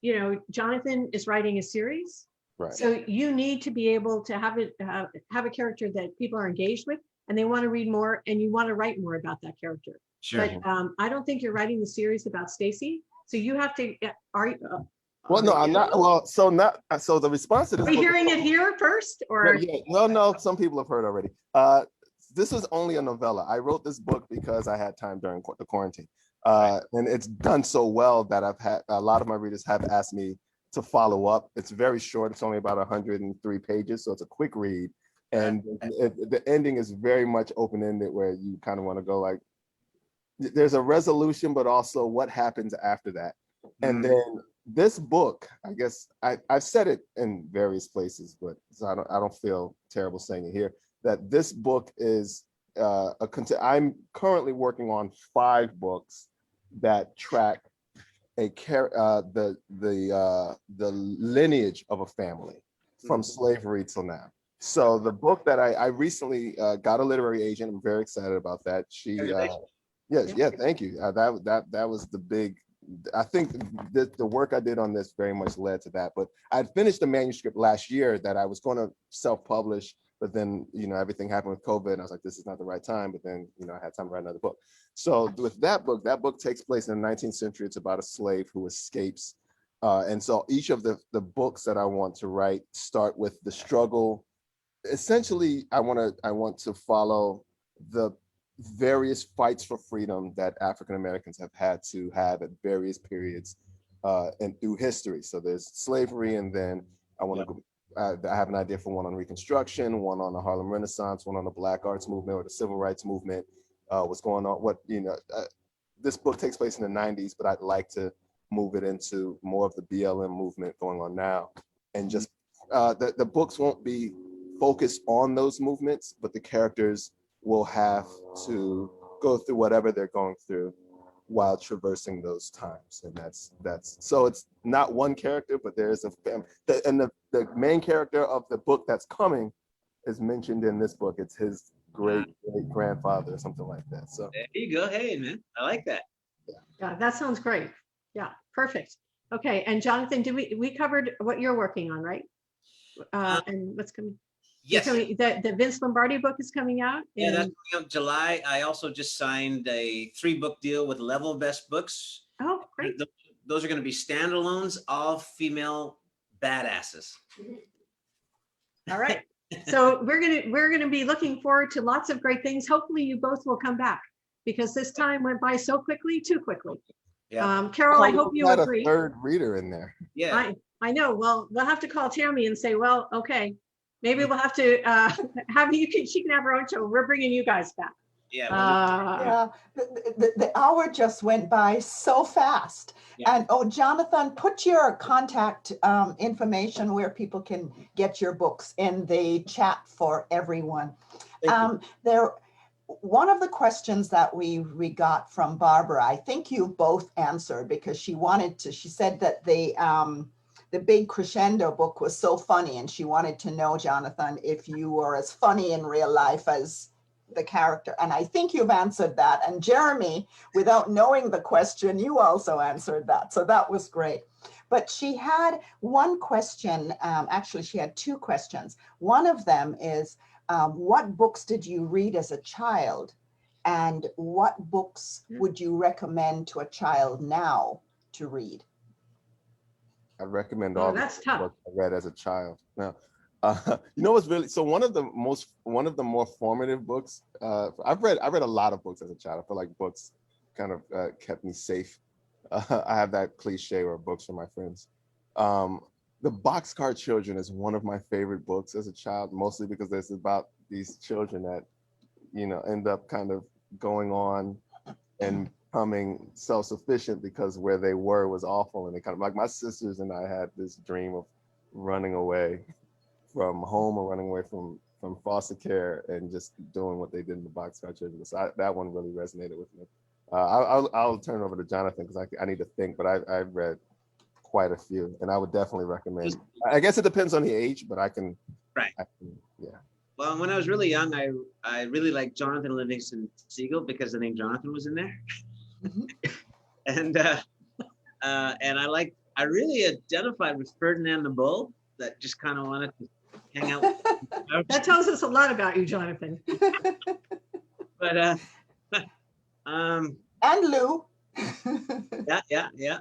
Jonathan is writing a series, right? So you need to be able to have a character that people are engaged with, and they want to read more, and you want to write more about that character. Sure. But I don't think you're writing the series about Stacy, so you have to. Well, no, I'm not. Well, so the response to this. Are we hearing it here first, or? No. Some people have heard already. This was only a novella. I wrote this book because I had time during the quarantine, and it's done so well that I've had a lot of my readers have asked me to follow up. It's very short. It's only about 103 pages, so it's a quick read, and the ending is very much open-ended, where you kind of want to go like, there's a resolution, but also what happens after that. And then this book, I guess I've said it in various places, but so I don't feel terrible saying it here, that this book is I'm currently working on 5 books that track the lineage of a family from slavery till now. So the book that I recently got a literary agent. I'm very excited about that. She thank you. That was the big. I think the work I did on this very much led to that. But I'd finished the manuscript last year that I was going to self-publish, but then everything happened with COVID, and I was like, this is not the right time. But then I had time to write another book. So with that book takes place in the 19th century. It's about a slave who escapes, and so each of the books that I want to write start with the struggle. Essentially, I want to follow the various fights for freedom that African Americans have had to have at various periods and through history. So there's slavery, and then I want to go. I have an idea for one on Reconstruction, one on the Harlem Renaissance, one on the Black Arts Movement or the Civil Rights Movement. What's going on? This book takes place in the 90s, but I'd like to move it into more of the BLM movement going on now, and just the books won't be focused on those movements, but the characters will have to go through whatever they're going through while traversing those times. And that's so it's not one character, but there's a family. And the main character of the book that's coming is mentioned in this book. It's his great grandfather or something like that. So there you go. Hey, man, I like that. Yeah, that sounds great. Yeah, perfect. Okay, and Jonathan, we covered what you're working on, right? And what's coming? Yes. The Vince Lombardi book is coming out. Yeah, that's coming out in July. I also just signed a 3-book deal with Level Best Books. Oh, great. Those are going to be standalones, all female badasses. All right. So we're gonna be looking forward to lots of great things. Hopefully you both will come back because this time went by so quickly, too quickly. Yeah. Carol, I hope you had agree. a third reader in there. Yeah. I know. Well, we'll have to call Tammy and say, well, okay, maybe we'll have to she can have her own show. We're bringing you guys back. Yeah. Yeah, the hour just went by so fast. Yeah. And oh, Jonathan, put your contact information where people can get your books in the chat for everyone. One of the questions that we got from Barbara, I think you both answered because she said that the Big Crescendo book was so funny, and she wanted to know, Jonathan, if you were as funny in real life as the character. And I think you've answered that. And Jeremy, without knowing the question, you also answered that. So that was great. But she had one question. Actually, she had two questions. One of them is, what books did you read as a child? And what books would you recommend to a child now to read? I recommend all that's the tough. books I read as a child. Now, you know what's really, so one of the more formative books, I read a lot of books as a child. I feel like books kind of kept me safe. I have that cliche, or books from my friends. The Boxcar Children is one of my favorite books as a child, mostly because it's about these children that, you know, end up kind of going on and becoming self-sufficient because where they were was awful. And they kind of, like, my sisters and I had this dream of running away from home or running away from foster care and just doing what they did in the Boxcar Children. So that one really resonated with me. I'll turn it over to Jonathan because I need to think, but I've read quite a few, and I would definitely recommend. I guess it depends on the age, but I can. Right. Yeah. Well, when I was really young, I really liked Jonathan Livingston Seagull because the name Jonathan was in there. And I really identified with Ferdinand the Bull, that just kind of wanted to hang out. That tells us a lot about you, Jonathan. But and Lou. yeah.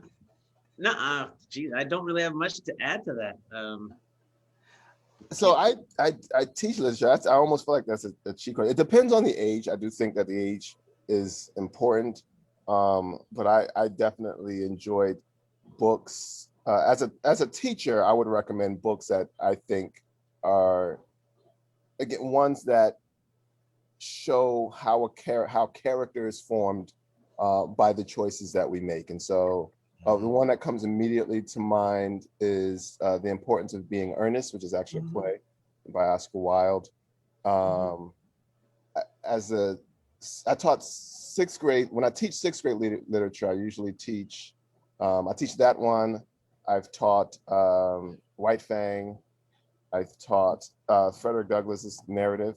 No, geez, I don't really have much to add to that. So I teach literature. I almost feel like that's a cheat code. It depends on the age. I do think that the age is important, but I definitely enjoyed books. As a teacher, I would recommend books that I think are, again, ones that show how character is formed by the choices that we make. And so the one that comes immediately to mind is The Importance of Being Earnest, which is actually a play by Oscar Wilde. I taught sixth grade. When I teach sixth grade literature, I usually teach, I teach that one. I've taught White Fang. I've taught Frederick Douglass's narrative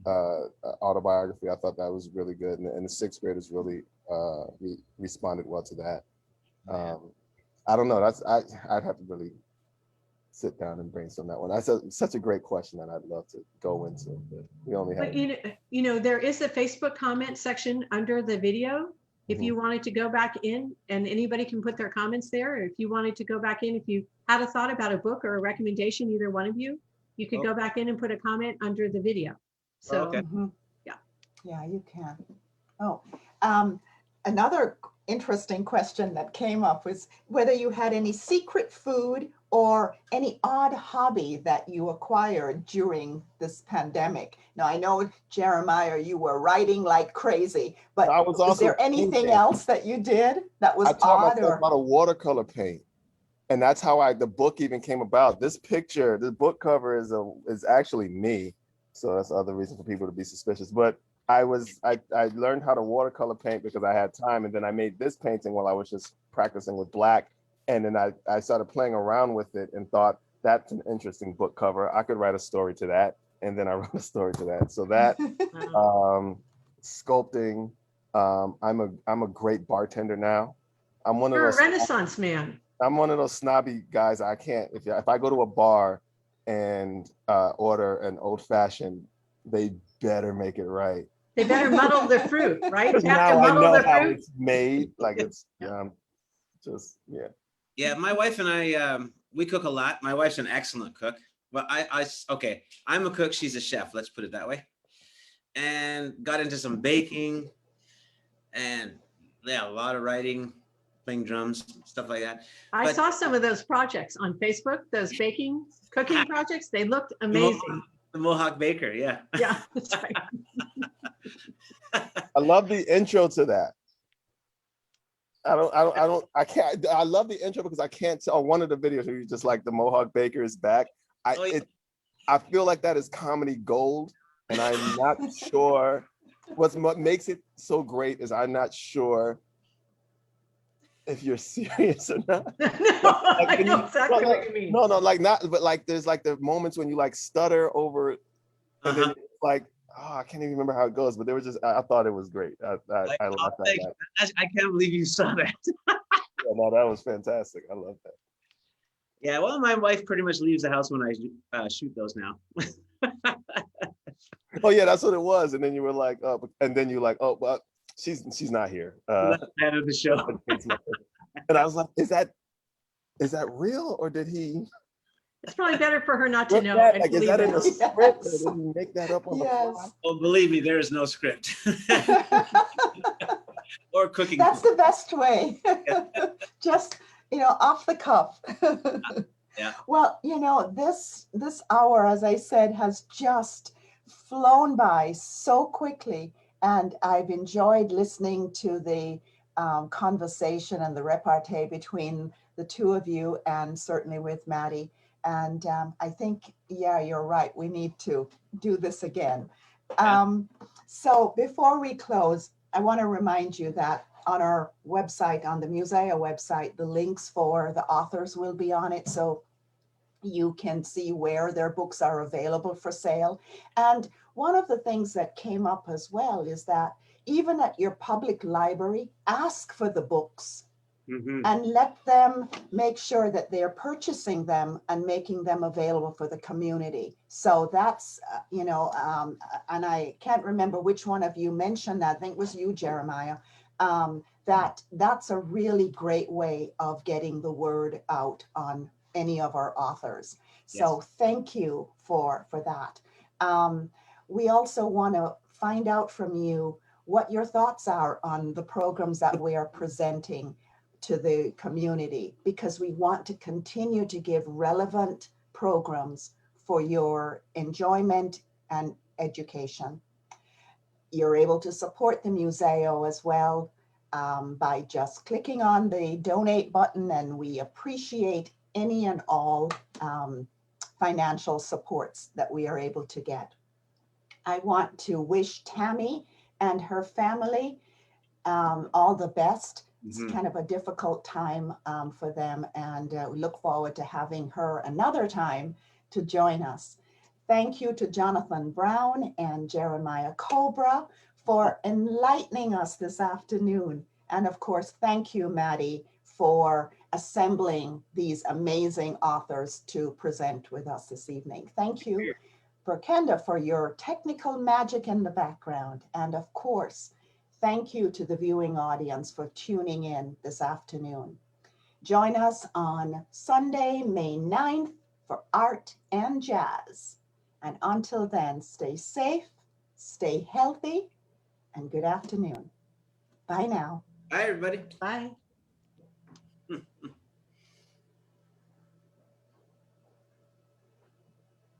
autobiography. I thought that was really good, and the sixth graders really responded well to that. I don't know. I'd have to really sit down and brainstorm that one. That's such a great question that I'd love to go into. But we only have. But you know, there is a Facebook comment section under the video. If you wanted to go back in, and anybody can put their comments there. Or if you wanted to go back in, if you had a thought about a book or a recommendation, either one of you could go back in and put a comment under the video. So, okay. Yeah, you can. Oh, another interesting question that came up was whether you had any secret food or any odd hobby that you acquired during this pandemic. Now, I know, Jeremiah, you were writing like crazy, but was there anything else that you did that was odd? I taught myself how to watercolor paint. And that's how the book even came about. This picture, the book cover is actually me. So that's the other reason for people to be suspicious. But I learned how to watercolor paint because I had time, and then I made this painting while I was just practicing with black. And then I started playing around with it and thought, that's an interesting book cover. I could write a story to that. And then I wrote a story to that. So that sculpting, I'm a great bartender now. You're a Renaissance man. I'm one of those snobby guys. I can't, if I go to a bar and order an old fashioned, they better make it right. They better muddle the fruit, right? They have now to muddle I know the how fruit. it's made. Like it's just, yeah. Yeah, my wife and I, we cook a lot. My wife's an excellent cook. Well, okay, I'm a cook. She's a chef. Let's put it that way. And got into some baking and yeah, a lot of writing, playing drums, stuff like that. I But saw some of those projects on Facebook, those baking, cooking projects. They looked amazing. The Mohawk Baker, yeah. Yeah, that's right. I love the intro to that. I love the intro because I can't tell one of the videos where you just like the Mohawk Baker is back. I feel like that is comedy gold, and I'm not sure what makes it so great is I'm not sure if you're serious or not. No, I know exactly what you mean. No, like not, but like there's like the moments when you like stutter over it, and then like, oh, I can't even remember how it goes, but there was just, I thought it was great. I love that. I can't believe you saw that. Yeah, no, that was fantastic. I love that. Yeah, well, my wife pretty much leaves the house when I shoot those now. Oh yeah, that's what it was. And then you were like, oh, and then you're like, oh, well, she's not here. Fan of the show. And I was like, is that real, or did he? It's probably better for her not to know. Like, is that in the script, or did he make that up on the fly? Oh, believe me, there is no script. Or cooking. That's the best way. Just, off the cuff. Yeah. Well, this hour, as I said, has just flown by so quickly, and I've enjoyed listening to the conversation and the repartee between the two of you, and certainly with Maddie. And I think, yeah, you're right. We need to do this again. So before we close, I want to remind you that on our website, on the Muzeo website, the links for the authors will be on it. So you can see where their books are available for sale. And one of the things that came up as well is that even at your public library, ask for the books. Mm-hmm. And let them make sure that they're purchasing them and making them available for the community. So that's, and I can't remember which one of you mentioned that. I think it was you, Jeremiah, that's a really great way of getting the word out on any of our authors. Yes. So thank you for that. We also want to find out from you what your thoughts are on the programs that we are presenting to the community, because we want to continue to give relevant programs for your enjoyment and education. You're able to support the Museo as well by just clicking on the donate button, and we appreciate any and all financial supports that we are able to get. I want to wish Tammy and her family all the best. It's kind of a difficult time for them, and we look forward to having her another time to join us. Thank you to Jonathan Brown and Jeremiah Cobra for enlightening us this afternoon. And of course, thank you, Maddie, for assembling these amazing authors to present with us this evening. Thank you, Kenda, for your technical magic in the background. And of course, thank you to the viewing audience for tuning in this afternoon. Join us on Sunday, May 9th for Art and Jazz. And until then, stay safe, stay healthy, and good afternoon. Bye now. Bye, everybody. Bye.